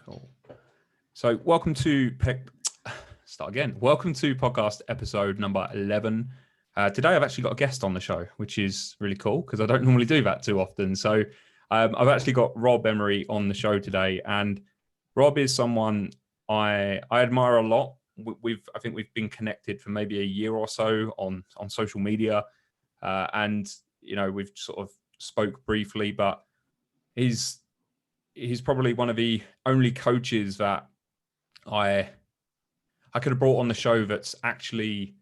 Cool. So welcome to Welcome to podcast episode number 11. Today I've actually got a guest on the show, which is really cool because I don't normally do that too often. So I've actually got Rob Emery on the show today, and Rob is someone I admire a lot. I think we've been connected for maybe a year or so on social media, and we've sort of spoke briefly, but he's probably one of the only coaches that I could have brought on the show that's actually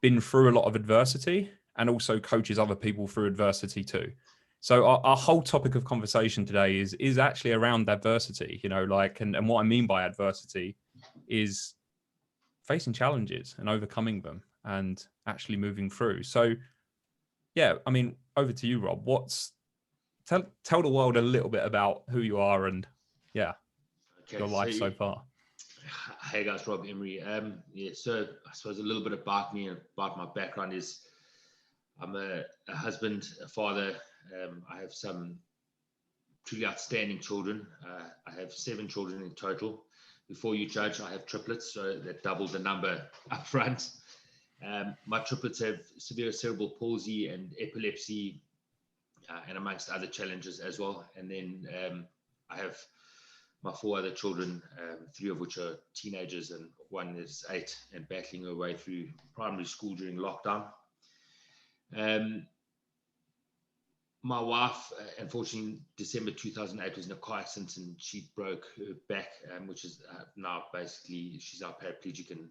been through a lot of adversity and also coaches other people through adversity too. So our whole topic of conversation today is actually around adversity, and what I mean by adversity is facing challenges and overcoming them and actually moving through. So yeah, I mean, over to you, Rob. Tell the world a little bit about who you are and your life so far. Hey guys, Rob Emery. So I suppose a little bit about me and about my background is I'm a husband, a father. I have some truly outstanding children. I have 7 children in total. Before you judge, I have triplets, so that doubled the number up front. My triplets have severe cerebral palsy and epilepsy, and amongst other challenges as well. And then I have my 4 other children, 3 of which are teenagers and 1 is 8 and battling her way through primary school during lockdown. My wife, unfortunately, in December 2008 was in a car accident and she broke her back, which is now basically she's now paraplegic and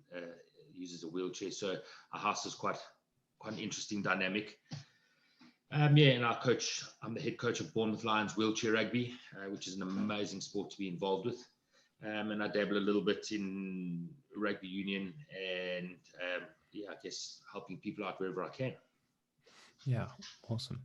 uses a wheelchair. So our house is quite an interesting dynamic. And I'm the head coach of Bournemouth Lions wheelchair rugby, which is an amazing sport to be involved with. And I dabble a little bit in rugby union and I guess helping people out wherever I can. Yeah, awesome.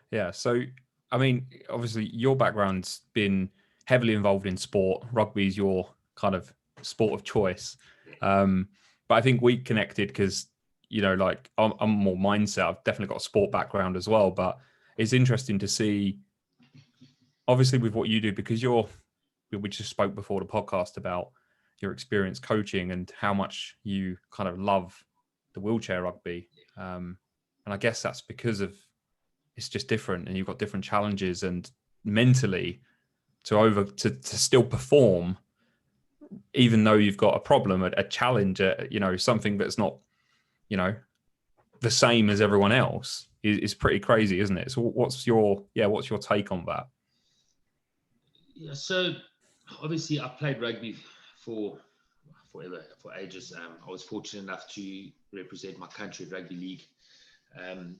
Yeah, so I mean, obviously your background's been heavily involved in sport. Rugby is your kind of sport of choice. But I think we connected because I'm more mindset. I've definitely got a sport background as well, but it's interesting to see, obviously, with what you do, because we just spoke before the podcast about your experience coaching and how much you kind of love the wheelchair rugby. And I guess that's because it's just different and you've got different challenges, and mentally to still perform, even though you've got a problem, a challenge, something that's not, the same as everyone else is pretty crazy, isn't it? So what's your take on that? Yeah, so obviously I played rugby for ages. I was fortunate enough to represent my country at rugby league. And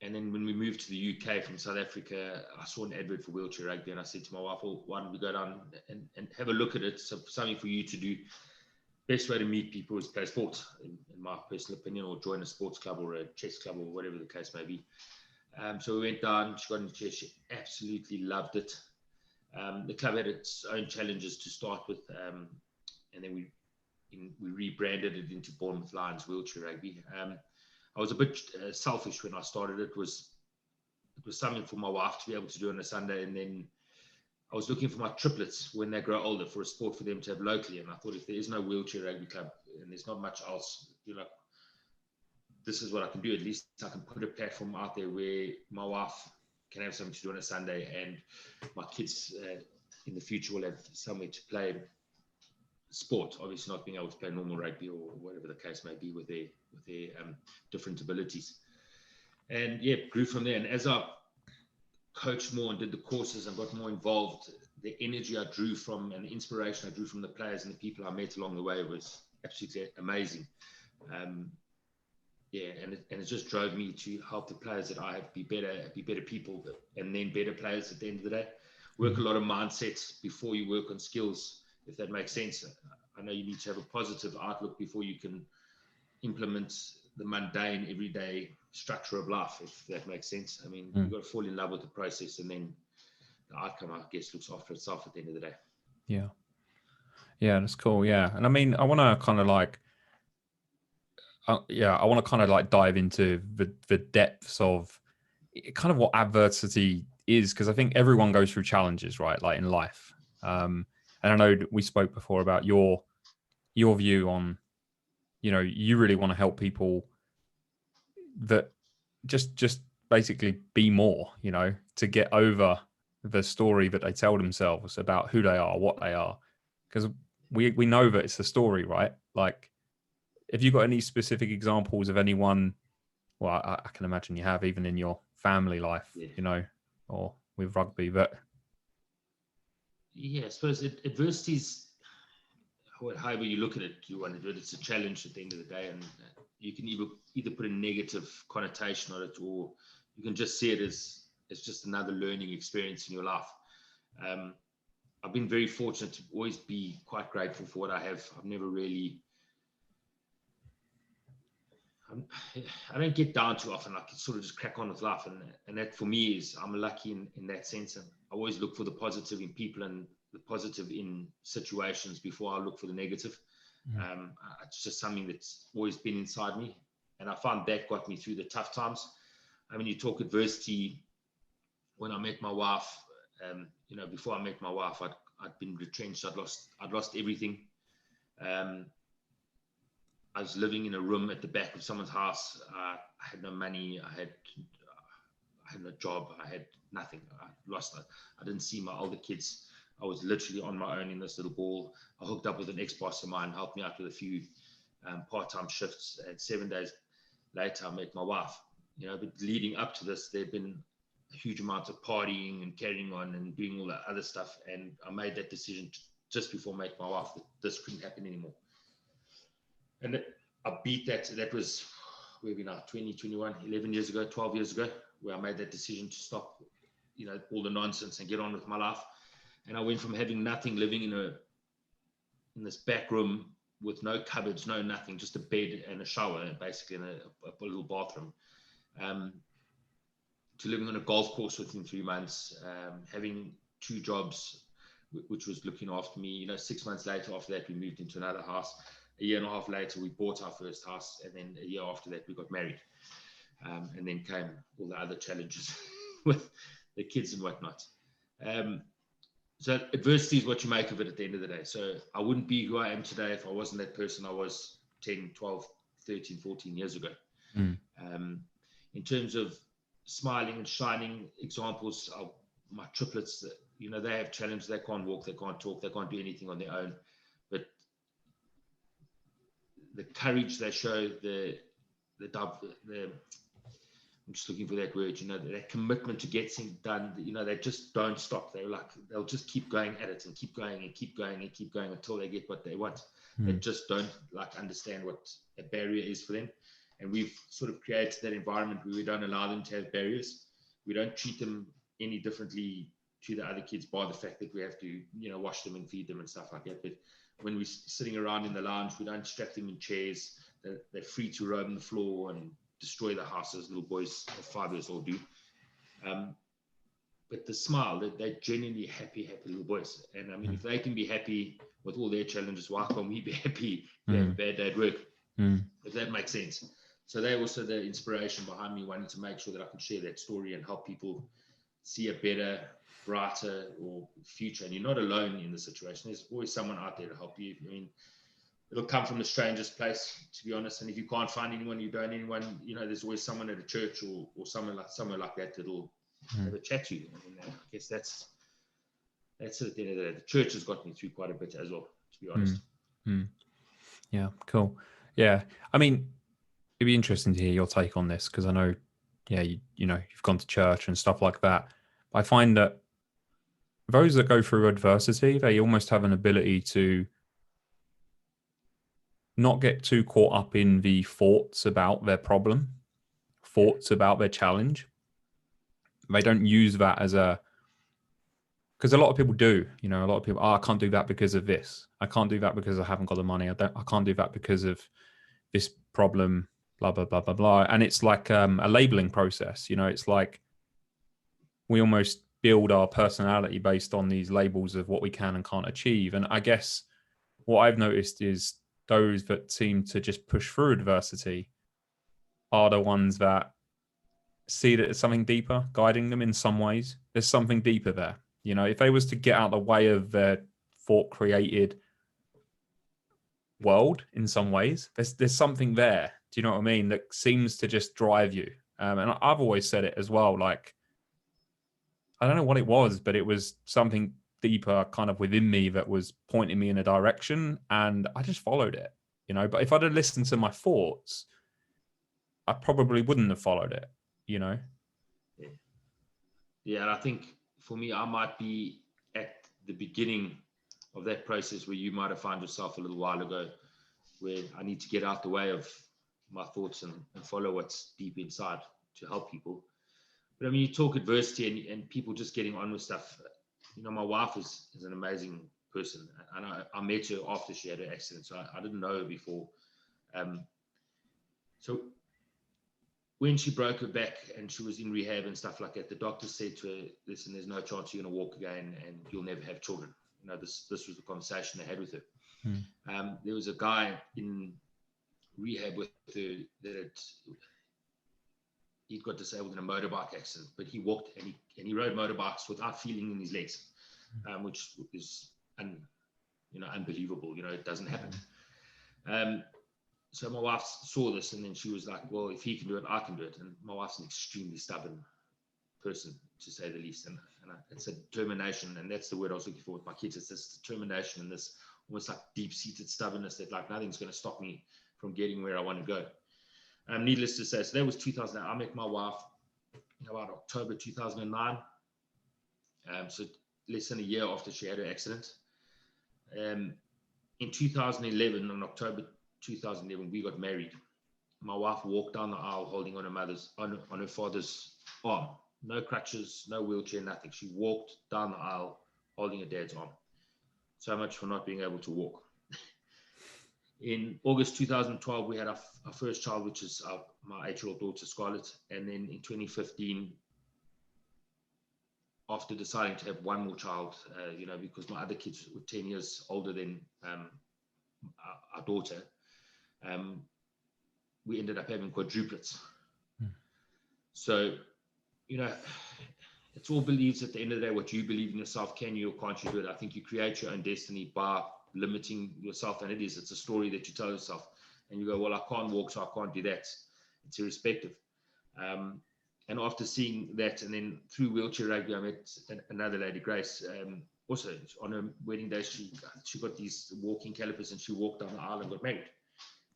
then when we moved to the UK from South Africa, I saw an advert for wheelchair rugby and I said to my wife, well, why don't we go down and have a look at it? So something for you to do. Best way to meet people is play sports, in my personal opinion, or join a sports club or a chess club or whatever the case may be. So we went down, she got into chess, she absolutely loved it. The club had its own challenges to start with, and then we rebranded it into Bournemouth Lions wheelchair rugby. I was a bit selfish when I started. It was something for my wife to be able to do on a Sunday, and then I was looking for my triplets when they grow older for a sport for them to have locally. And I thought, if there is no wheelchair rugby club and there's not much else, this is what I can do. At least I can put a platform out there where my wife can have something to do on a Sunday, and my kids in the future will have somewhere to play sport. Obviously, not being able to play normal rugby or whatever the case may be with their different abilities. And grew from there. And as I coached more and did the courses and got more involved, the energy I drew from and the inspiration I drew from the players and the people I met along the way was absolutely amazing. And it just drove me to help the players that I have be better people, and then better players at the end of the day. Work a lot of mindsets before you work on skills, if that makes sense. I know you need to have a positive outlook before you can implement the mundane, everyday structure of life, if that makes sense. I mean, you've got to fall in love with the process, and then the outcome, I guess, looks after itself at the end of the day. Yeah. Yeah, that's cool. Yeah. And I mean, I want to kind of dive into the depths of kind of what adversity is, because I think everyone goes through challenges, right? Like in life. And I know that we spoke before about your view on, you really want to help people that just basically be more, to get over the story that they tell themselves about who they are, what they are. Because we know that it's a story, right? Like, have you got any specific examples of anyone? Well, I can imagine you have, even in your family life, or with rugby. But yeah, I suppose adversity's, however you look at it, you want to do it. It's a challenge at the end of the day, and you can either put a negative connotation on it, or you can just see it as just another learning experience in your life. I've been very fortunate to always be quite grateful for what I have. I've never really, I don't get down too often. I can sort of just crack on with life, and that for me is, I'm lucky in that sense. And I always look for the positive in people and the positive in situations before I look for the negative. It's just something that's always been inside me, and I found that got me through the tough times. I mean, you talk adversity. When I met my wife, before I met my wife, I'd been retrenched. I'd lost everything. I was living in a room at the back of someone's house. I had no money. I had no job. I had nothing. I didn't see my older kids. I was literally on my own in this little ball. I hooked up with an ex-boss of mine, helped me out with a few part-time shifts. And 7 days later, I met my wife. But leading up to this, there'd been a huge amount of partying and carrying on and doing all that other stuff. And I made that decision just before I met my wife that this couldn't happen anymore. And I beat that. That was, where are we now, 2021, 11 years ago, 12 years ago, where I made that decision to stop, all the nonsense and get on with my life. And I went from having nothing, living in this back room with no cupboards, no nothing, just a bed and a shower, basically, in a little bathroom, to living on a golf course within 3 months, having 2 jobs, which was looking after me. 6 months later, after that, we moved into another house. A year and a half later, we bought our first house, and then a year after that, we got married. And then came all the other challenges with the kids and whatnot. So adversity is what you make of it at the end of the day. So I wouldn't be who I am today if I wasn't that person I was 10, 12, 13, 14 years ago. In terms of smiling and shining examples, my triplets, they have challenges. They can't walk, they can't talk, they can't do anything on their own. But the courage they show, I'm just looking for that word, that commitment to get things done, they just don't stop. They'll just keep going at it and keep going and keep going and keep going until they get what they want. They just don't understand what a barrier is for them. And we've sort of created that environment where we don't allow them to have barriers. We don't treat them any differently to the other kids by the fact that we have to, wash them and feed them and stuff like that. But when we're sitting around in the lounge, we don't strap them in chairs. They're free to roam the floor and destroy the house as little boys of 5 years old do. But the smile, they're genuinely happy little boys. And I mean, if they can be happy with all their challenges, why can't we be happy if they have a bad day at work? If that makes sense. So they're also the inspiration behind me wanting to make sure that I can share that story and help people see a better, brighter or future. And you're not alone in the situation. There's always someone out there to help you. I mean, it'll come from the strangest place, to be honest. And if you can't find anyone, there's always someone at a church or somewhere like that that'll have a chat to you. And I guess that's it at the end of the day. The church has got me through quite a bit as well, to be honest. Yeah, cool. Yeah, I mean, it'd be interesting to hear your take on this, because I know, you've gone to church and stuff like that. I find that those that go through adversity, they almost have an ability to not get too caught up in the thoughts about their problem, thoughts about their challenge. They don't use that as because a lot of people do, a lot of people, I can't do that because of this. I can't do that because I haven't got the money. I can't do that because of this problem, blah, blah, blah, blah, blah. And it's like a labeling process. It's like we almost build our personality based on these labels of what we can and can't achieve. And I guess what I've noticed is those that seem to just push through adversity are the ones that see that there's something deeper guiding them in some ways. There's something deeper there. If they was to get out of the way of their thought created world in some ways. There's something there. Do you know what I mean? That seems to just drive you. And I've always said it as well. Like, I don't know what it was, but it was something deeper kind of within me that was pointing me in a direction, and I just followed it, you know. But if I'd have listened to my thoughts, I probably wouldn't have followed it, you know. Yeah, and I think for me, I might be at the beginning of that process where you might have found yourself a little while ago, where I need to get out the way of my thoughts and follow what's deep inside to help people. But I mean, you talk adversity and people just getting on with stuff. You know, my wife is an amazing person, and I met her after she had an accident, so I didn't know her before. So when she broke her back and she was in rehab and stuff like that, the doctor said to her, listen, there's no chance you're going to walk again and you'll never have children. You know, this was the conversation they had with her. There was a guy in rehab with her that he'd got disabled in a motorbike accident, but he walked and he rode motorbikes without feeling in his legs, which is unbelievable. You know, it doesn't happen. So my wife saw this, and then she was like, well, if he can do it, I can do it. And my wife's an extremely stubborn person, to say the least. And it's a determination, and that's the word I was looking for with my kids. It's this determination and this almost like deep-seated stubbornness that like nothing's going to stop me from getting where I want to go. Needless to say, so that was 2000. I met my wife about October 2009. So less than a year after she had her accident. In 2011, on October 2011, we got married. My wife walked down the aisle holding on her father's arm. No crutches, no wheelchair, nothing. She walked down the aisle holding her dad's arm. So much for not being able to walk. In August 2012, we had our first child, which is my 8-year-old daughter, Scarlett. And then in 2015, after deciding to have one more child, because my other kids were 10 years older than our daughter, we ended up having quadruplets. So, you know, it's all beliefs at the end of the day. What you believe in yourself, can you or can't you do it? I think you create your own destiny by limiting yourself, and it's a story that you tell yourself, and you go, well, I can't walk, so I can't do that. It's irrespective. And after seeing that, and then through wheelchair rugby, I met another lady, Grace. Also on her wedding day, she got these walking calipers, and she walked down the aisle and got married.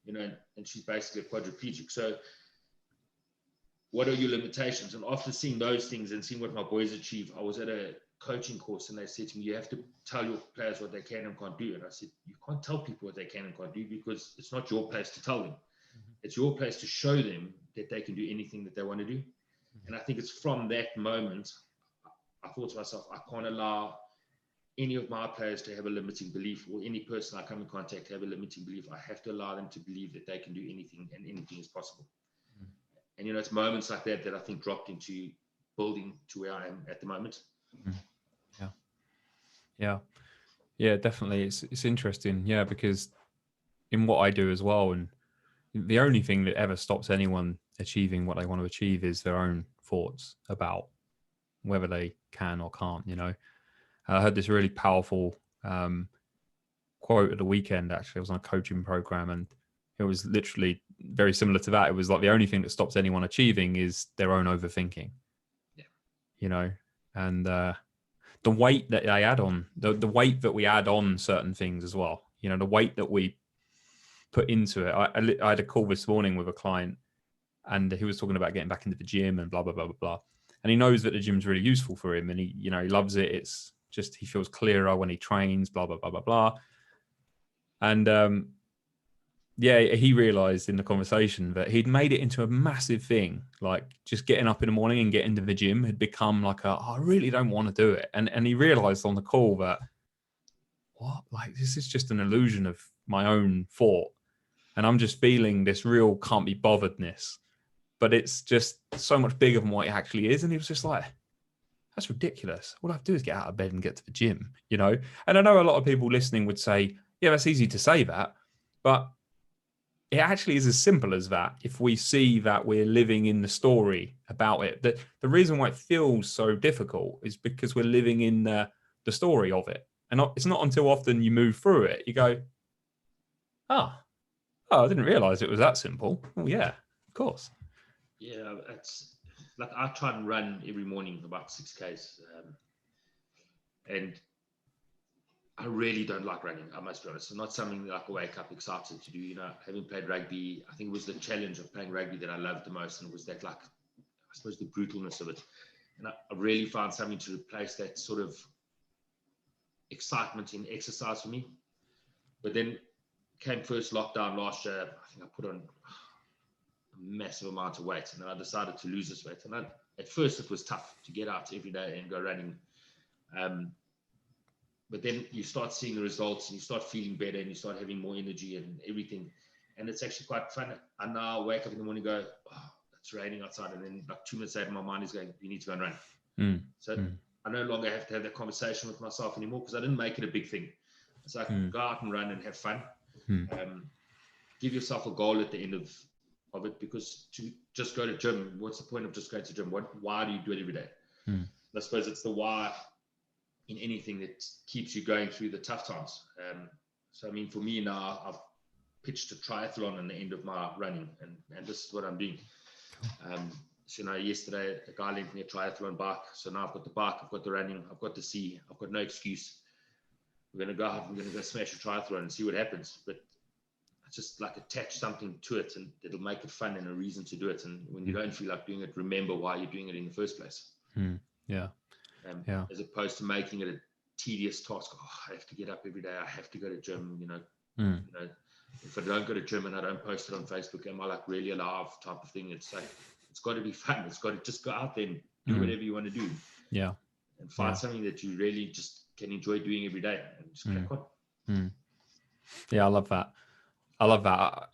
You know, and she's basically a quadriplegic. So what are your limitations? And after seeing those things and seeing what my boys achieve, I was at a coaching course, and they said to me, you have to tell your players what they can and can't do. And I said, you can't tell people what they can and can't do, because it's not your place to tell them. It's your place to show them that they can do anything that they want to do. And I think it's from that moment, I thought to myself, I can't allow any of my players to have a limiting belief, or any person I come in contact to have a limiting belief. I have to allow them to believe that they can do anything, and anything is possible. And, you know, it's moments like that that I think dropped into building to where I am at the moment. Yeah, definitely. It's interesting. Yeah, because in what I do as well, and the only thing that ever stops anyone achieving what they want to achieve is their own thoughts about whether they can or can't, you know. I heard this really powerful quote at the weekend. Actually, I was on a coaching program, and it was literally very similar to that. It was like, the only thing that stops anyone achieving is their own overthinking. Yeah. You know, and the weight that they add on, the weight that we add on certain things as well. You know, the weight that we put into it. I had a call this morning with a client, and he was talking about getting back into the gym and blah blah blah blah blah. And he knows that the gym's really useful for him, and he loves it. It's just, he feels clearer when he trains, blah, blah, blah, blah, blah. And he realized in the conversation that he'd made it into a massive thing. Like, just getting up in the morning and getting to the gym had become like I really don't want to do it. And he realized on the call that, this is just an illusion of my own thought. And I'm just feeling this real can't be botheredness. But it's just so much bigger than what it actually is. And he was just like, that's ridiculous. All I have to do is get out of bed and get to the gym, you know? And I know a lot of people listening would say, yeah, that's easy to say that, but it actually is as simple as that. If we see that we're living in the story about it, that the reason why it feels so difficult is because we're living in the story of it. And it's not until often you move through it, you go, oh, I didn't realize it was that simple. Oh yeah, of course. Yeah, it's like I try and run every morning about 6Ks, and I really don't like running. I must be honest. It's not something that I can wake up excited to do. You know, having played rugby, I think it was the challenge of playing rugby that I loved the most, and it was that, like, I suppose, the brutalness of it. And I really found something to replace that sort of excitement in exercise for me. But then came first lockdown last year. I think I put on a massive amount of weight, and then I decided to lose this weight. And at first it was tough to get out every day and go running. But then you start seeing the results, and you start feeling better, and you start having more energy and everything. And it's actually quite fun. I now wake up in the morning and go, oh, it's raining outside. And then like 2 minutes later, my mind is going, you need to go and run. I no longer have to have that conversation with myself anymore, because I didn't make it a big thing. It's like, go out and run and have fun. Give yourself a goal at the end of it, because to just go to gym, what's the point of just going to gym? Why do you do it every day? I suppose it's the why in anything that keeps you going through the tough times. So I mean, for me now, I've pitched a triathlon on the end of my running, and this is what I'm doing. So you know, yesterday a guy lent me a triathlon bike, so now I've got the bike, I've got the running, I've got the sea, I've got no excuse. We're going to go out, I'm going to go smash a triathlon and see what happens. But I just like attach something to it, and it'll make it fun and a reason to do it. And when you don't feel like doing it, remember why you're doing it in the first place. As opposed to making it a tedious task. Oh, I have to get up every day, I have to go to gym, you know, if I don't go to gym and I don't post it on Facebook, am I like really alive type of thing? It's like, it's got to be fun. It's got to just go out there and do whatever you want to do. And find something that you really just can enjoy doing every day, and just crack on. Yeah, I love that.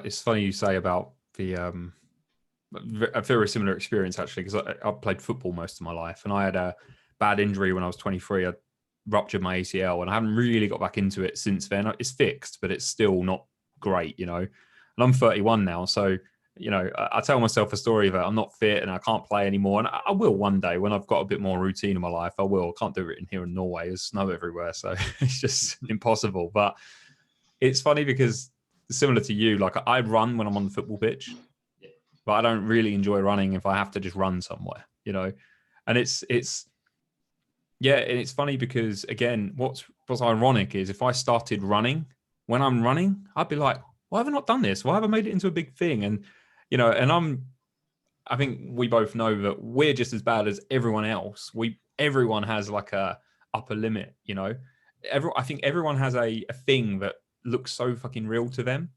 It's funny you say about the a very similar experience, actually, because I played football most of my life, and I had a bad injury when I was 23. I ruptured my ACL, and I haven't really got back into it since then. It's fixed, but it's still not great, you know. And I'm 31 now, so you know, I tell myself a story that I'm not fit and I can't play anymore, and I will one day when I've got a bit more routine in my life. I will. I can't do it in here in Norway. There's snow everywhere, so it's just impossible. But it's funny because similar to you, like I run when I'm on the football pitch, but I don't really enjoy running if I have to just run somewhere, you know. And it's funny because, again, what's ironic is if I started running when I'm running, I'd be like, why have I not done this? Why have I made it into a big thing? And you know, and I think we both know that we're just as bad as everyone else. Everyone has like a upper limit, you know. I think everyone has a thing that looks so fucking real to them,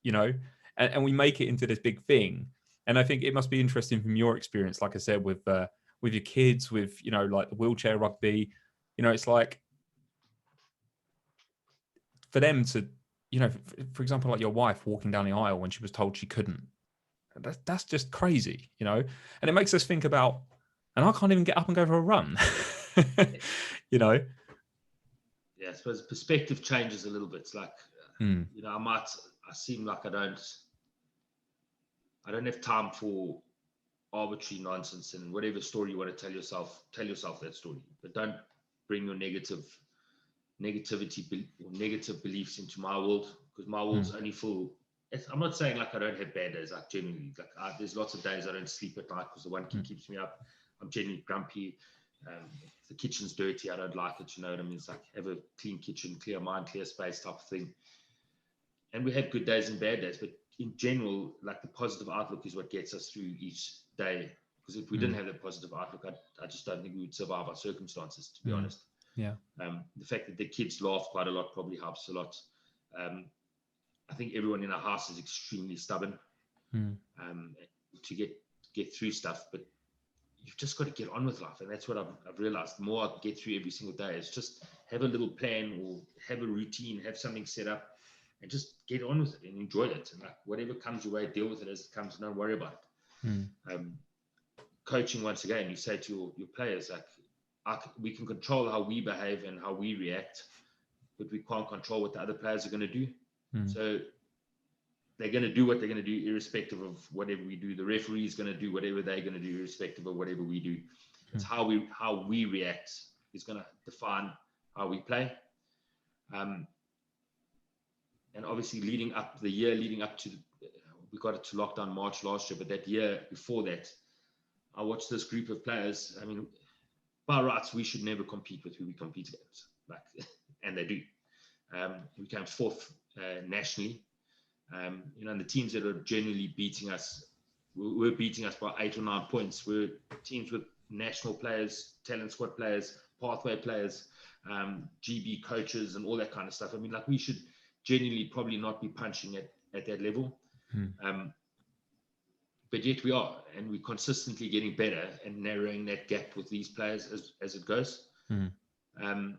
you know, and we make it into this big thing. And I think it must be interesting from your experience, like I said, with your kids, with, you know, like the wheelchair rugby, you know, it's like for them to, you know, for example, like your wife walking down the aisle when she was told she couldn't. That's just crazy, you know. And it makes us think about, and I can't even get up and go for a run, you know. Yeah, I suppose perspective changes a little bit. It's like, you know, I seem like I don't have time for arbitrary nonsense, and whatever story you want to tell yourself that story. But don't bring your negativity or negative beliefs into my world, because my world's only full. I'm not saying like I don't have bad days, like genuinely, like there's lots of days I don't sleep at night because the one kid keeps me up. I'm genuinely grumpy. If the kitchen's dirty, I don't like it, you know what I mean? It's like, have a clean kitchen, clear mind, clear space type of thing. And we have good days and bad days, but in general, like the positive outlook is what gets us through each day. Because if we didn't have that positive outlook, I just don't think we would survive our circumstances, to be honest. Yeah. The fact that the kids laugh quite a lot probably helps a lot. I think everyone in our house is extremely stubborn to get through stuff, but you've just got to get on with life. And that's what I've realized. The more I get through every single day is just have a little plan or have a routine, have something set up, and just get on with it and enjoy it. And like whatever comes your way, deal with it as it comes. Don't worry about it. Coaching, once again, you say to your players, like, we can control how we behave and how we react, but we can't control what the other players are going to do. So they're going to do what they're going to do irrespective of whatever we do. The referee is going to do whatever they're going to do irrespective of whatever we do. It's how we react is going to define how we play. And obviously leading up to, we got it to lockdown March last year, but that year before that, I watched this group of players. I mean, by rights, we should never compete with who we compete against, like, and they do. We came fourth nationally. You know, and the teams that are generally beating us, were beating us by 8 or 9 points. We're teams with national players, talent squad players, pathway players, GB coaches, and all that kind of stuff. I mean, like, we should genuinely probably not be punching at that level. But yet we are, and we're consistently getting better and narrowing that gap with these players as it goes. And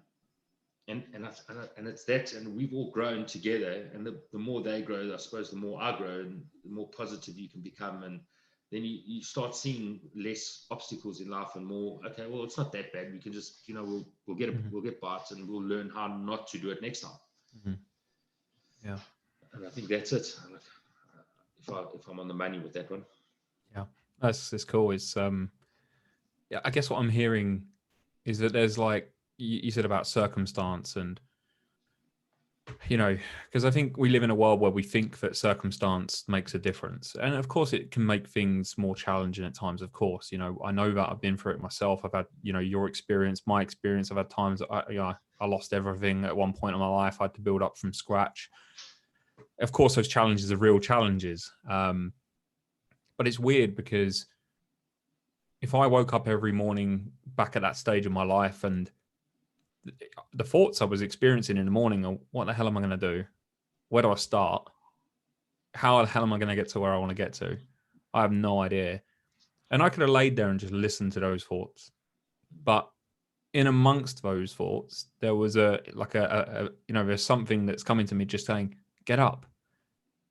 it's that, and we've all grown together, and the more they grow, I suppose, the more I grow, and the more positive you can become, and then you start seeing less obstacles in life and more, okay, well, it's not that bad. We can just, you know, we'll get bites, and we'll learn how not to do it next time. Yeah. And I think that's it. If I'm on the money with that one. Yeah, that's cool. It's yeah, I guess what I'm hearing is that there's, like you said about circumstance, and you know, because I think we live in a world where we think that circumstance makes a difference, and of course it can make things more challenging at times. Of course, you know, I know that I've been through it myself. I've had, you know, your experience, my experience. I've had times that I lost everything at one point in my life. I had to build up from scratch. Of course, those challenges are real challenges. But it's weird because if I woke up every morning back at that stage of my life, and the thoughts I was experiencing in the morning are, what the hell am I going to do? Where do I start? How the hell am I going to get to where I want to get to? I have no idea. And I could have laid there and just listened to those thoughts. But in amongst those thoughts, there was you know, there's something that's coming to me just saying, get up.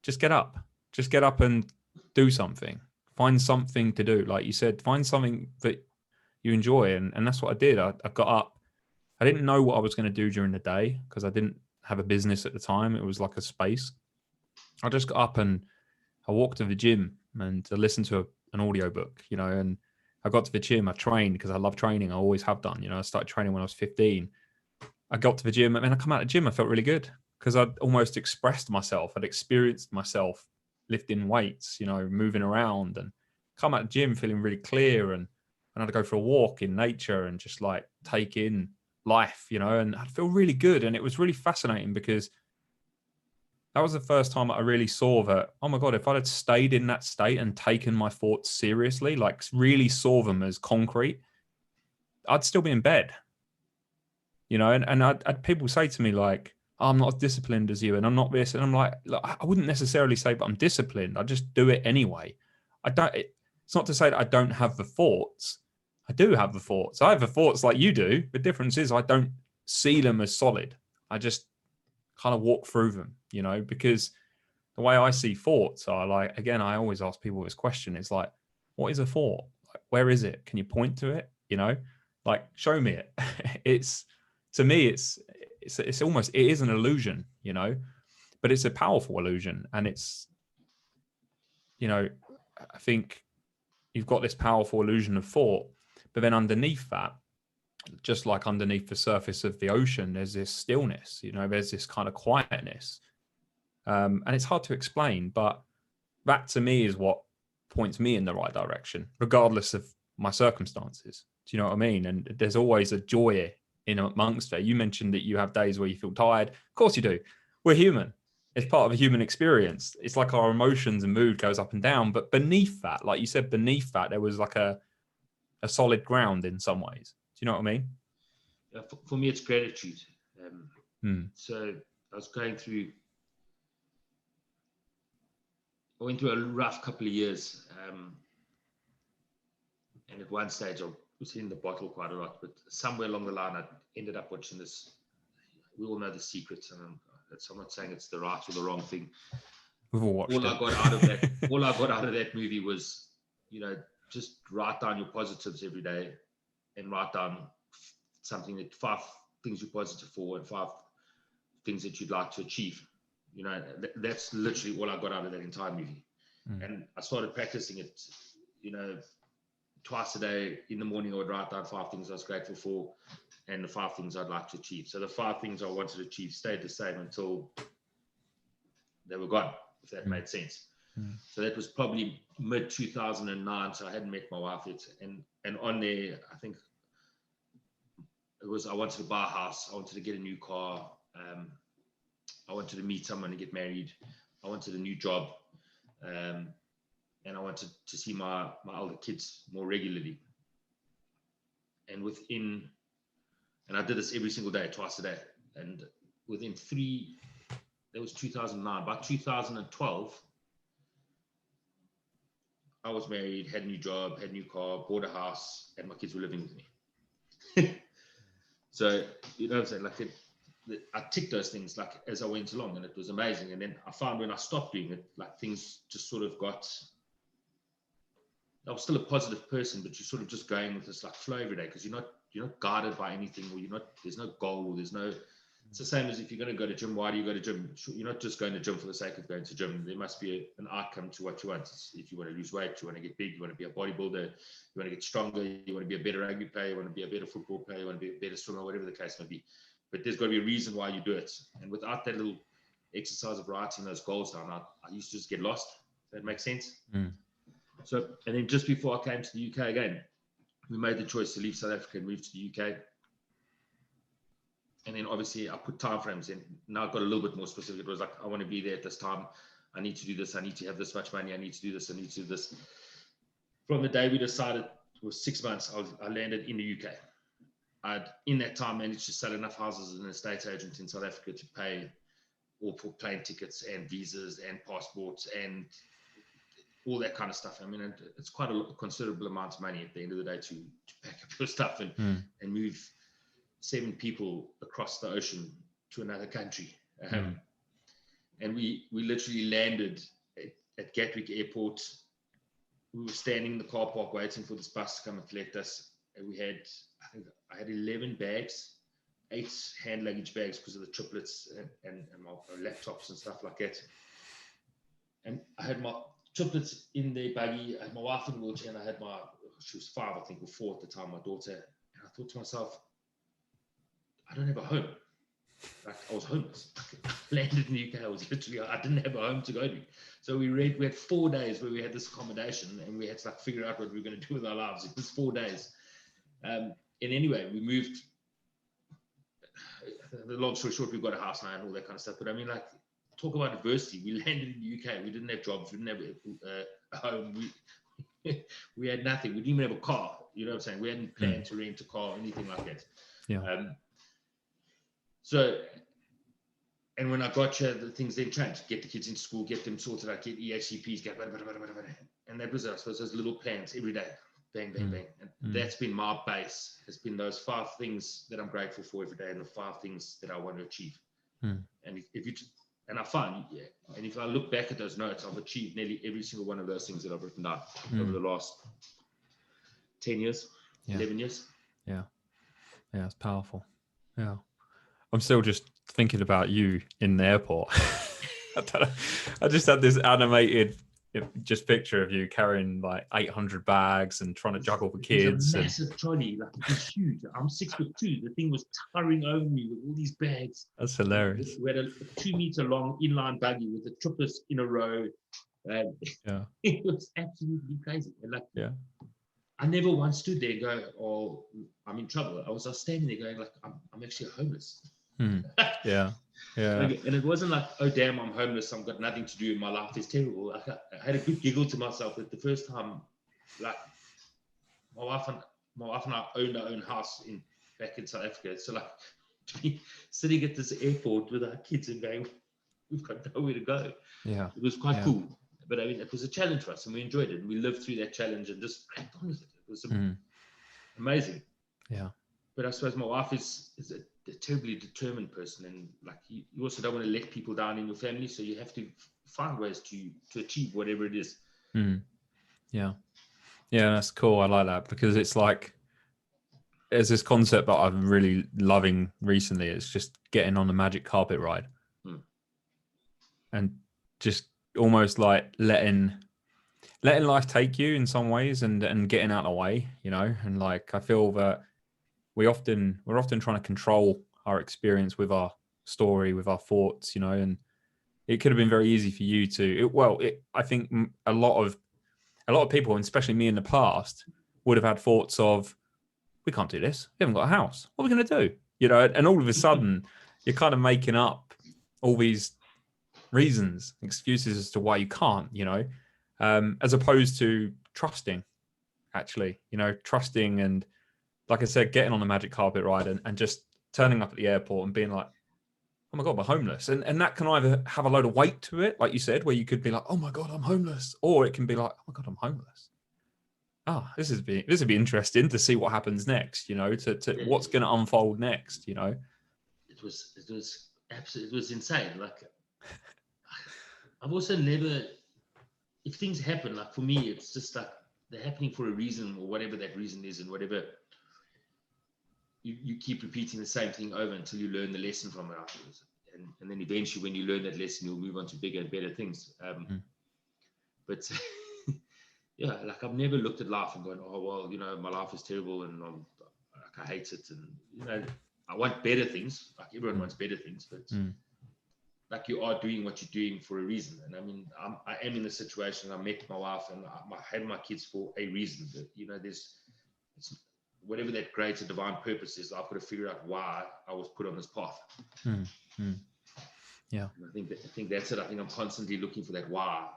Just get up. Just get up and do something. Find something to do. Like you said, find something that you enjoy. And that's what I did. I got up. I didn't know what I was going to do during the day because I didn't have a business at the time. It was like a space. I just got up and I walked to the gym and I listened to an audiobook, you know, and I got to the gym. I trained because I love training. I always have done. You know, I started training when I was 15. I got to the gym, and then I come out of the gym, I felt really good because I'd almost expressed myself. I'd experienced myself lifting weights, you know, moving around, and come out of the gym feeling really clear. And I'd go for a walk in nature and just like take in life, you know, and I'd feel really good. And it was really fascinating because that was the first time I really saw that, oh my God, if I'd had stayed in that state and taken my thoughts seriously, like really saw them as concrete, I'd still be in bed, you know. And I'd people say to me like, oh, I'm not as disciplined as you, and I'm not this. And I'm like, look, I wouldn't necessarily say, but I'm disciplined. I just do it anyway. It's not to say that I don't have the thoughts. I do have the thoughts. I have the thoughts like you do. The difference is I don't see them as solid. I just kind of walk through them, you know, because the way I see thoughts are like, again, I always ask people this question. It's like, what is a thought? Like, where is it? Can you point to it? You know, like, show me it. To me, it's almost, it is an illusion, you know, but it's a powerful illusion. And it's, you know, I think you've got this powerful illusion of thought, but then underneath that, just like underneath the surface of the ocean, there's this stillness, you know, there's this kind of quietness. And it's hard to explain, but that to me is what points me in the right direction, regardless of my circumstances. Do you know what I mean? And there's always a joy in amongst it. You mentioned that you have days where you feel tired. Of course you do. We're human. It's part of a human experience. It's like our emotions and mood goes up and down. But beneath that, like you said, beneath that, there was like a solid ground in some ways. Do you know what I mean? Yeah, for me, it's gratitude. So I was I went through a rough couple of years. And at one stage, I was in the bottle quite a lot. But somewhere along the line, I ended up watching this. We all know The Secret. And I'm not saying it's the right or the wrong thing. We've all watched it. I got out of that movie was, you know, just write down your positives every day and write down something that 5 things you're positive for and 5 things that you'd like to achieve. You know, that's literally all I got out of that entire movie. And I started practicing it, you know, twice a day in the morning, I would write down 5 things I was grateful for and the 5 things I'd like to achieve. So the 5 things I wanted to achieve stayed the same until they were gone, if that made sense. So that was probably mid 2009. So I hadn't met my wife yet. And on there, I think it was, I wanted to buy a house. I wanted to get a new car. I wanted to meet someone and get married. I wanted a new job. And I wanted to see my older kids more regularly. And I did this every single day, twice a day. And within that was 2009. By 2012, I was married, had a new job, had a new car, bought a house, and my kids were living with me. So, you know what I'm saying? Like I ticked those things like as I went along, and it was amazing. And then I found when I stopped doing it, like things just sort of got, I was still a positive person, but you're sort of just going with this like flow every day because you're not guided by anything, or there's no goal, it's the same as if you're going to go to gym. Why do you go to gym? You're not just going to gym for the sake of going to gym. There must be an outcome to what you want. If you want to lose weight, you want to get big, you want to be a bodybuilder, you want to get stronger, you want to be a better rugby player, you want to be a better football player, you want to be a better swimmer, whatever the case may be. But there's got to be a reason why you do it. And without that little exercise of writing those goals down, I used to just get lost. Does that make sense? So, and then just before I came to the UK again, we made the choice to leave South Africa and move to the UK. And then obviously I put time frames in. Now I've got a little bit more specific. It was like, I want to be there at this time. I need to do this. I need to have this much money. I need to do this. I need to do this. From the day we decided, it was 6 months, I landed in the UK. I'd, in that time, managed to sell enough houses as an estate agent in South Africa to pay all for plane tickets and visas and passports and all that kind of stuff. I mean, it's quite a considerable amount of money at the end of the day to pack up your stuff and move 7 people across the ocean to another country. And we literally landed at Gatwick Airport. We were standing in the car park waiting for this bus to come and collect us. And I had 11 bags, 8 hand luggage bags because of the triplets and my laptops and stuff like that. And I had my triplets in the buggy. I had my wife in a wheelchair, and I had she was 5, I think, or 4 at the time, my daughter. And I thought to myself, I don't have a home. Like, I was homeless. I landed in the UK. I didn't have a home to go to. So we had 4 days where we had this accommodation, and we had to like figure out what we were going to do with our lives. It was 4 days. And anyway, we moved. The long story short, we've got a house now and all that kind of stuff. But I mean, like, talk about adversity. We landed in the UK. We didn't have jobs. We didn't have a home. We had nothing. We didn't even have a car. You know what I'm saying? We hadn't planned to rent a car or anything like that. Yeah. So, and when I got here, the things then changed. Get the kids into school, get them sorted out, get EHCPs, and that was, I suppose, those little plans every day. Bang, bang, bang. And that's been my base. Has been those 5 things that I'm grateful for every day and the 5 things that I want to achieve. And and I find, and if I look back at those notes, I've achieved nearly every single one of those things that I've written down over the last 10 years, 11 years. Yeah, it's powerful. Yeah. I'm still just thinking about you in the airport. I just had this animated just picture of you carrying like 800 bags and trying to juggle the kids. It was a massive trolley, like it was huge. I'm 6'2". The thing was towering over me with all these bags. That's hilarious. We had a 2-meter long inline buggy with the triplets in a row. It was absolutely crazy. And like, I never once stood there and go, "Oh, I'm in trouble." I was standing there going, like, I'm actually homeless. Yeah. And it wasn't like, "Oh damn, I'm homeless. I've got nothing to do. My life is terrible." I had a good giggle to myself that the first time, like, my wife and I owned our own house back in South Africa. So like, to be sitting at this airport with our kids and going, "We've got nowhere to go." Yeah, it was quite cool. But I mean, it was a challenge for us, and we enjoyed it. And we lived through that challenge and just cracked on with it. It was amazing. Yeah. But I suppose my wife is a terribly determined person, and like you also don't want to let people down in your family, so you have to find ways to achieve whatever it is. Yeah, that's cool. I like that, because it's like, there's this concept that I'm really loving recently. It's just getting on the magic carpet ride and just almost like letting letting life take you in some ways, and getting out of the way, you know. And like, I feel that we're often trying to control our experience with our story, with our thoughts, you know. And it could have been very easy for you to, I think a lot of people, and especially me in the past, would have had thoughts of, we can't do this. We haven't got a house. What are we going to do? You know, and all of a sudden you're kind of making up all these reasons, excuses as to why you can't, you know, as opposed to trusting, actually, you know, trusting. And like I said, getting on the magic carpet ride and just turning up at the airport and being like, oh my God, we're homeless. And that can either have a load of weight to it, like you said, where you could be like, oh my God, I'm homeless. Or it can be like, oh my God, I'm homeless. This would be interesting to see what happens next, you know, to what's going to unfold next, you know. It was absolutely, it was insane. Like, I've also never, if things happen, like for me, it's just like they're happening for a reason, or whatever that reason is, and whatever, you keep repeating the same thing over until you learn the lesson from it afterwards. And then eventually, when you learn that lesson, you'll move on to bigger and better things. But yeah, like, I've never looked at life and gone, oh, well, you know, my life is terrible and I hate it. And, you know, I want better things. Like, everyone wants better things, but like, you are doing what you're doing for a reason. And I mean, I am in a situation, I met my wife and I had my kids for a reason. But, you know, it's whatever that greater divine purpose is, I've got to figure out why I was put on this path. Yeah. And I think that's it. I think I'm constantly looking for that why.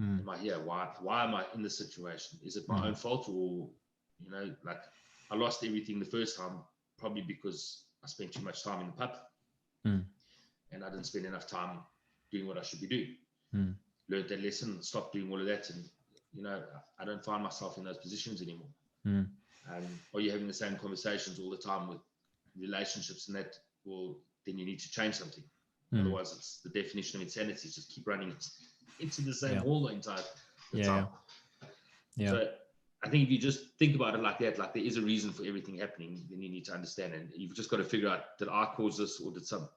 Am I here? Why am I in this situation? Is it my own fault, or, you know, like, I lost everything the first time probably because I spent too much time in the pub and I didn't spend enough time doing what I should be doing. Learned that lesson, stopped doing all of that, and, you know, I don't find myself in those positions anymore. Are you having the same conversations all the time with relationships and that? Well, then you need to change something. Otherwise, it's the definition of insanity. Just keep running into the same hole the entire time. So I think if you just think about it like that, like, there is a reason for everything happening, then you need to understand, and you've just got to figure out, did I cause this, or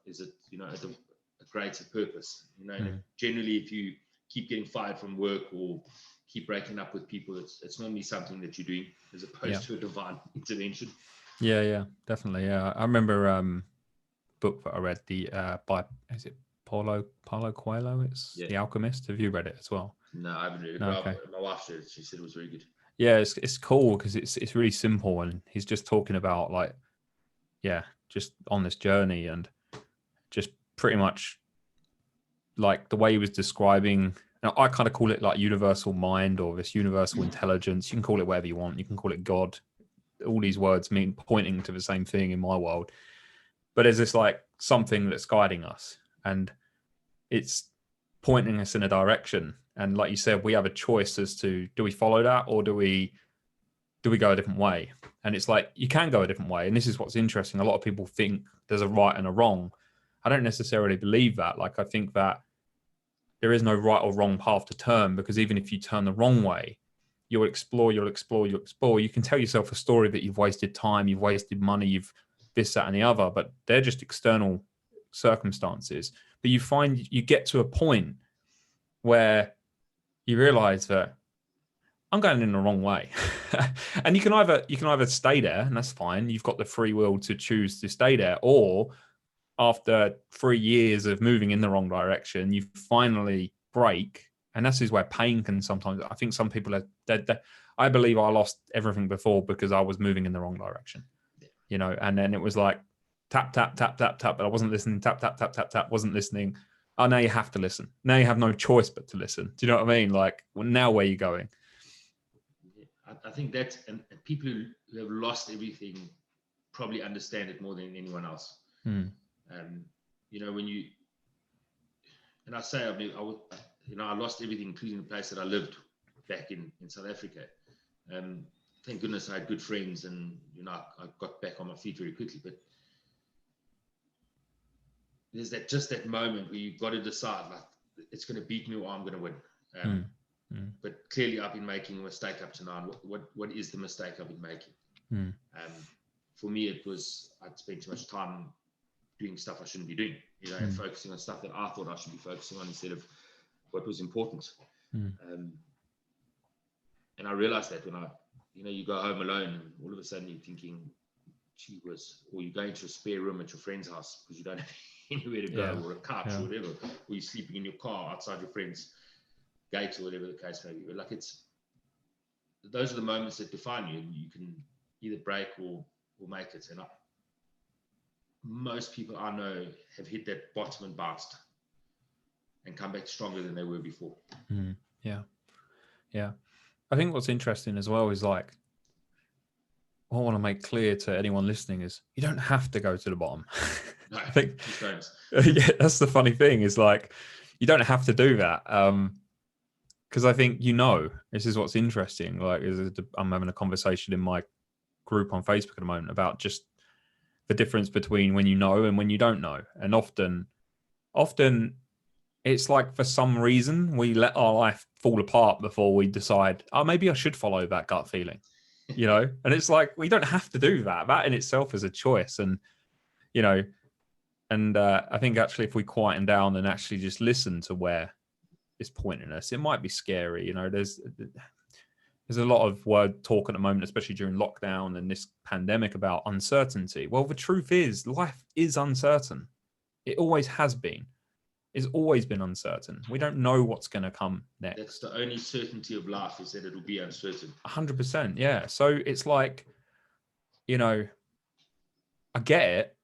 is it, you know, a greater purpose, you know? And generally, if you keep getting fired from work or keep breaking up with people, it's normally something that you're doing as opposed to a divine intervention. Yeah, definitely. Yeah, I remember book that I read, by, is it Paulo Coelho? It's The Alchemist. Have you read it as well? No, I haven't read it. No, okay. My wife did. She said it was very good. Yeah, it's cool because it's really simple, and he's just talking about, like, just on this journey, and just pretty much like the way he was describing. Now, I kind of call it like universal mind, or this universal intelligence. You can call it whatever you want. You can call it God. All these words mean pointing to the same thing in my world. But there's this, like, something that's guiding us, and it's pointing us in a direction. And like you said, we have a choice as to, do we follow that, or do we go a different way? And it's like, you can go a different way. And this is what's interesting. A lot of people think there's a right and a wrong. I don't necessarily believe that. Like, I think that there is no right or wrong path to turn, because even if you turn the wrong way, you'll explore. You can tell yourself a story that you've wasted time, you've wasted money, you've this, that, and the other, but they're just external circumstances. But you get to a point where you realize that I'm going in the wrong way. And you can either stay there, and that's fine. You've got the free will to choose to stay there, or after 3 years of moving in the wrong direction, you finally break. And this is where pain can sometimes, I think some people are dead. I believe I lost everything before because I was moving in the wrong direction, you know, and then it was like tap, tap, tap, tap, tap, but I wasn't listening, tap, tap, tap, tap, tap, wasn't listening. Oh, now you have to listen. Now you have no choice but to listen. Do you know what I mean? Like, well, now where are you going? I think that, and people who have lost everything probably understand it more than anyone else. You know, when you, and I say, I lost everything, including the place that I lived back in South Africa. Thank goodness I had good friends, and, you know, I got back on my feet very quickly. But there's that moment where you've got to decide, like, it's going to beat me or I'm going to win. But clearly I've been making a mistake up to now. And what is the mistake I've been making? For me, it was, I'd spent too much time doing stuff I shouldn't be doing, you know, and focusing on stuff that I thought I should be focusing on instead of what was important. And I realized that when you go home alone and all of a sudden you're thinking, gee whiz, or you go into a spare room at your friend's house because you don't have anywhere to go, or a couch or whatever, or you're sleeping in your car outside your friend's gate or whatever the case may be. But like those are the moments that define you, and you can either break or make it. And most people I know have hit that bottom and bounced and come back stronger than they were before. Yeah. I think what's interesting as well is like, what I want to make clear to anyone listening is you don't have to go to the bottom. No, I think, yeah, that's the funny thing is like, you don't have to do that. Because I think, this is what's interesting. Like, I'm having a conversation in my group on Facebook at the moment about just the difference between when you know and when you don't know. And often it's like, for some reason, we let our life fall apart before we decide, oh, maybe I should follow that gut feeling, and it's like, we don't have to do that. That in itself is a choice. And, I think actually if we quieten down and actually just listen to where it's pointing us, it might be scary. There's a lot of word talk at the moment, especially during lockdown and this pandemic, about uncertainty. Well, the truth is life is uncertain. It always has been. It's always been uncertain. We don't know what's going to come next. That's the only certainty of life, is that it'll be uncertain. 100%. Yeah. So it's like, I get it,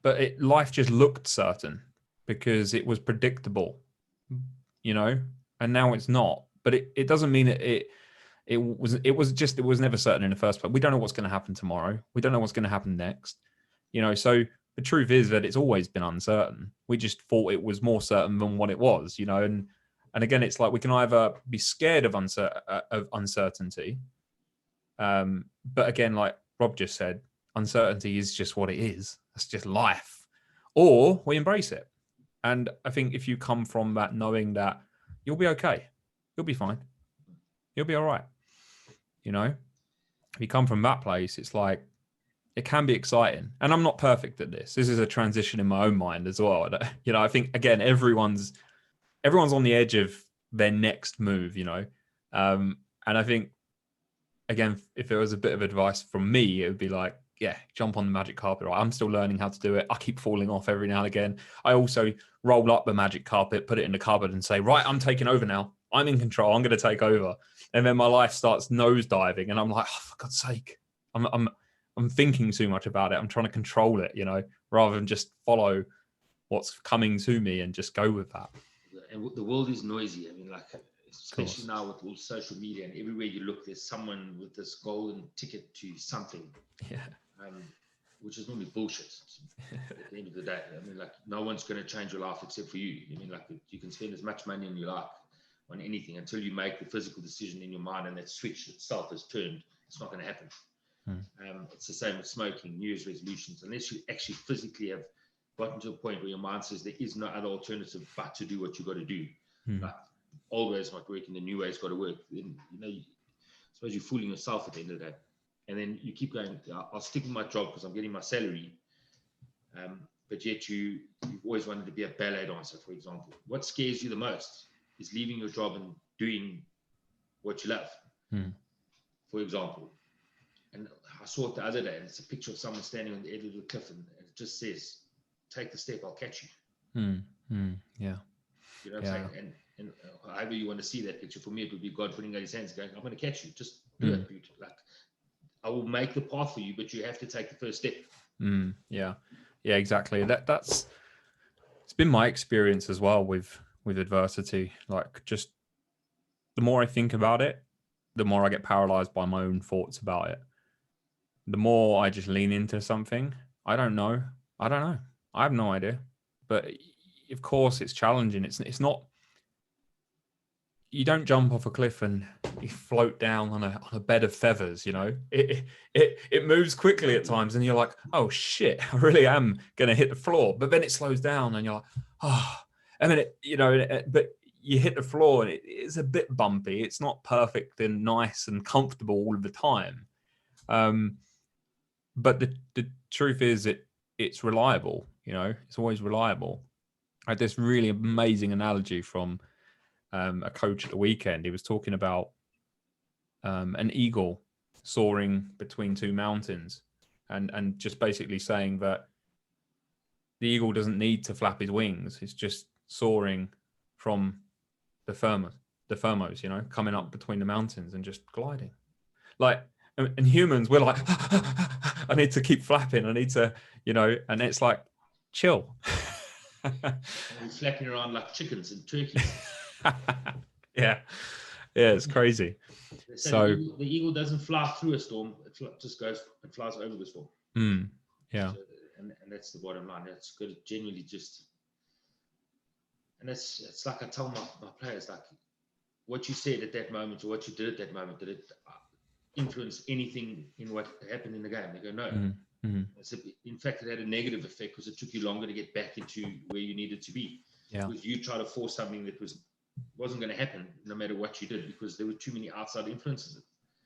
but life just looked certain because it was predictable, and now it's not. But it doesn't mean it was never certain in the first place. We don't know what's going to happen tomorrow. We don't know what's going to happen next. So the truth is that it's always been uncertain. We just thought it was more certain than what it was, and again, it's like we can either be scared of uncertainty. But again, like Rob just said, uncertainty is just what it is. That's just life. Or we embrace it. And I think if you come from that knowing that you'll be okay, you'll be fine, you'll be all right. If you come from that place, it's like, it can be exciting. And I'm not perfect at this. This is a transition in my own mind as well. I think, again, everyone's on the edge of their next move, and I think, again, if there was a bit of advice from me, it would be like, jump on the magic carpet. Right? I'm still learning how to do it. I keep falling off every now and again. I also roll up the magic carpet, put it in the cupboard and say, right, I'm taking over now. I'm in control. I'm going to take over. And then my life starts nosediving and I'm like, oh, for God's sake, I'm thinking too much about it. I'm trying to control it, rather than just follow what's coming to me and just go with that. And the world is noisy. I mean, like, especially now with all social media, and everywhere you look, there's someone with this golden ticket to something. Yeah. Which is normally bullshit at the end of the day. I mean, like, no one's going to change your life except for you. I mean, like, you can spend as much money in your life on anything until you make the physical decision in your mind and that switch itself is turned. It's not going to happen. It's the same with smoking, New Year's resolutions. Unless you actually physically have gotten to a point where your mind says there is no other alternative but to do what you got to do. Like, old ways not working, the new ways got to work. Then, I suppose you're fooling yourself at the end of the day. And then you keep going, I'll stick with my job because I'm getting my salary. But yet you've always wanted to be a ballet dancer, for example. What scares you the most is leaving your job and doing what you love, for example. And I saw it the other day, and it's a picture of someone standing on the edge of the cliff, and it just says, take the step, I'll catch you. Yeah. You know what I'm saying? And however you want to see that picture, for me, it would be God putting out his hands going, I'm going to catch you. Just do it, dude. Like, I will make the path for you, but you have to take the first step. Yeah, exactly. That's it's been my experience as well with adversity. Like, just the more I think about it, the more I get paralyzed by my own thoughts about it. The more I just lean into something, I don't know. I have no idea. But of course, it's challenging. It's not. You don't jump off a cliff and you float down on a bed of feathers. It moves quickly at times, and you're like, oh shit, I really am going to hit the floor. But then it slows down, and you're like, oh, and then but you hit the floor, and it's a bit bumpy. It's not perfect and nice and comfortable all of the time. But the truth is, it's reliable. It's always reliable. I had this really amazing analogy from a coach at the weekend. He was talking about an eagle soaring between two mountains, and just basically saying that the eagle doesn't need to flap his wings. It's just soaring from the firmos, you know, coming up between the mountains and just gliding. Like, and humans, we're like, I need to keep flapping. I need to, you know, and it's like, chill. We're flapping around like chickens in Turkey. Yeah, it's crazy. So the eagle doesn't fly through a storm; it just goes and flies over the storm. Yeah, so, and that's the bottom line. It's good, genuinely just, and it's like I tell my players, like, what you said at that moment or what you did at that moment, did it influence anything in what happened in the game? They go, no. In fact, it had a negative effect because it took you longer to get back into where you needed to be. Yeah. Because you try to force something that wasn't going to happen no matter what you did, because there were too many outside influences.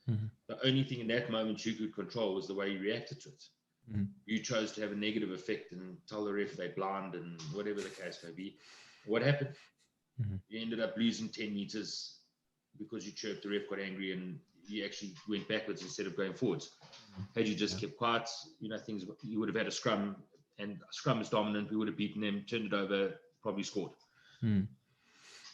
The only thing in that moment you could control was the way you reacted to it. You chose to have a negative effect and tell the ref they're blind and whatever the case may be. What happened? You ended up losing 10 meters because you chirped, the ref got angry, and you actually went backwards instead of going forwards. Had you just kept quiet, you know, you would have had a scrum, and scrum is dominant. We would have beaten them, turned it over, probably scored.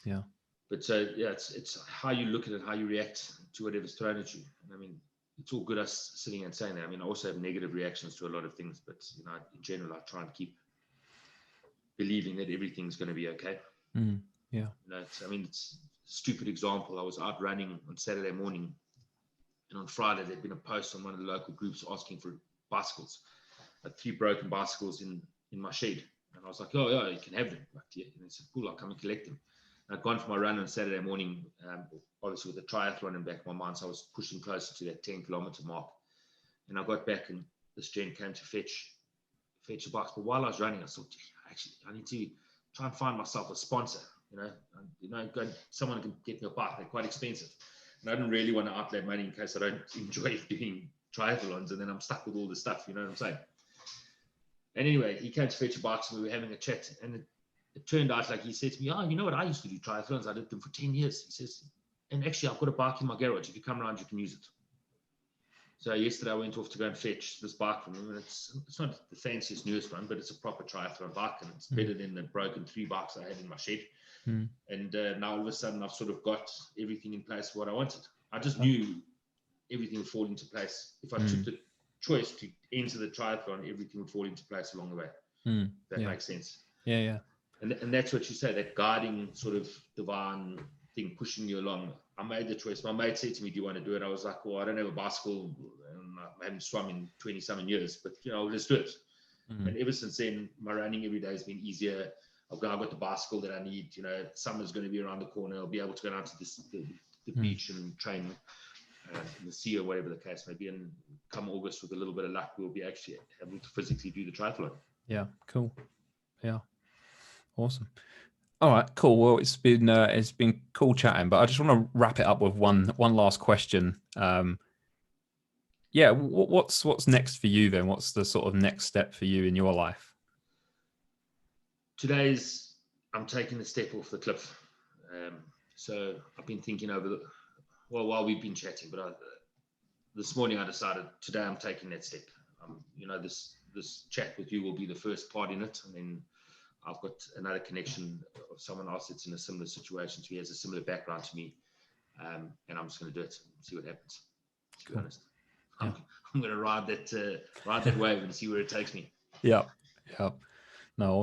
Yeah. But so, yeah, it's how you look at it, how you react to whatever's thrown at you. And I mean, it's all good us sitting and saying that. I mean, I also have negative reactions to a lot of things, but, you know, in general, I try and keep believing that everything's going to be okay. Yeah. You know, it's a stupid example. I was out running on Saturday morning, and on Friday there'd been a post on one of the local groups asking for bicycles. I had 3 broken bicycles in my shed, and I was like, oh yeah, you can have them. Like, yeah. And they said, cool, I'll come and collect them. And I'd gone for my run on Saturday morning, obviously with a triathlon in the back of my mind, so I was pushing closer to that 10-kilometer mark. And I got back, and this gent came to fetch the bikes. But while I was running, I thought, actually, I need to try and find myself a sponsor. Someone can get me a bike. They're quite expensive, and I didn't really want to outlay money in case I don't enjoy doing triathlons, and then I'm stuck with all the stuff. You know what I'm saying? And anyway, he came to fetch a bike, and we were having a chat, and it turned out, like, he said to me, oh, you know what? I used to do triathlons. I did them for 10 years. He says, and actually, I've got a bike in my garage. If you come around, you can use it. So yesterday I went off to go and fetch this bike from him, and it's not the fanciest, newest one, but it's a proper triathlon bike, and it's better than the broken 3 bikes I had in my shed. And now all of a sudden I've sort of got everything in place for what I wanted. I just knew everything would fall into place. If I took the choice to enter the triathlon, everything would fall into place along the way. That makes sense. Yeah. And that's what you say, that guiding sort of divine thing pushing you along. I made the choice. My mate said to me, do you want to do it? I was like, well, I don't have a bicycle, and I haven't swum in 20-something years, but, you know, let's do it. And ever since then, my running every day has been easier. I've got the bicycle that I need. You know, summer's going to be around the corner. I'll be able to go down to the beach and train in the sea or whatever the case may be. And come August, with a little bit of luck, we'll be actually able to physically do the triathlon. Yeah, cool. Yeah, awesome. All right, cool. Well, it's been cool chatting, but I just want to wrap it up with one last question. Yeah, what's next for you then? What's the sort of next step for you in your life? I'm taking the step off the cliff. So I've been thinking while we've been chatting, but this morning I decided today I'm taking that step. You know, this chat with you will be the first part in it, and then I've got another connection of someone else that's in a similar situation to me, has a similar background to me, and I'm just going to do it and see what happens. To be honest, I'm going to ride that wave and see where it takes me. Yeah. No,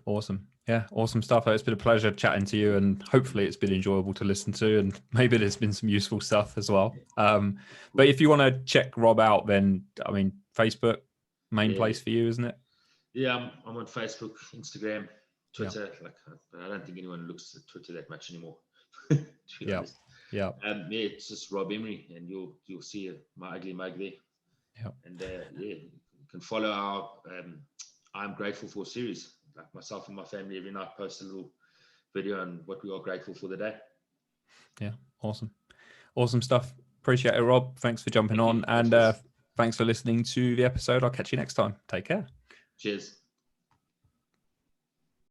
awesome. Yeah, awesome stuff. It's been a pleasure chatting to you, and hopefully it's been enjoyable to listen to, and maybe there's been some useful stuff as well. But if you want to check Rob out, then I mean, Facebook, main place for you, isn't it? Yeah, I'm on Facebook, Instagram, Twitter. But I don't think anyone looks at Twitter that much anymore. To be honest. Yeah, it's just Rob Emery, and you'll see my ugly mug there. Yeah, and you can follow our I'm Grateful For series. Like myself and my family every night post a little video on what we are grateful for the day. Yeah, awesome stuff. Appreciate it, Rob. Thanks for jumping on, and thanks for listening to the episode. I'll catch you next time. Take care. Cheers.